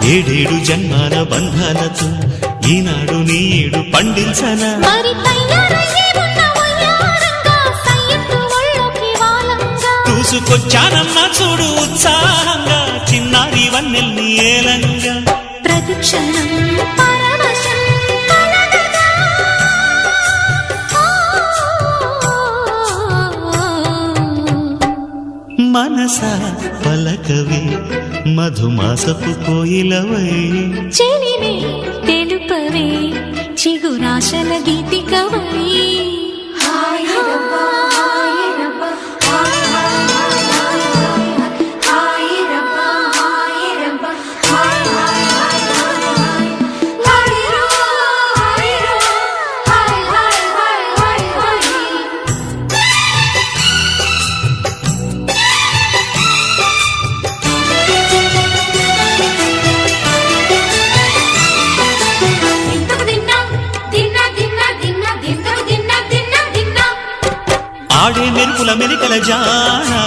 ఏడేడు జన్మాల బంధాలతో ఈనాడు నీడు పండించనా చూసుకొచ్చానమ్మా చూడు ఉత్సాహంగా చిన్నారి వన్నెల్ని ఏలంగా ప్రతిక్షణం మనసా పలకవే మధుమాసపు కోయిలవై చెలిమే తెలుపవే చిగురాశల గీతికవై ఆడే మెరుపుల మెరికల జానా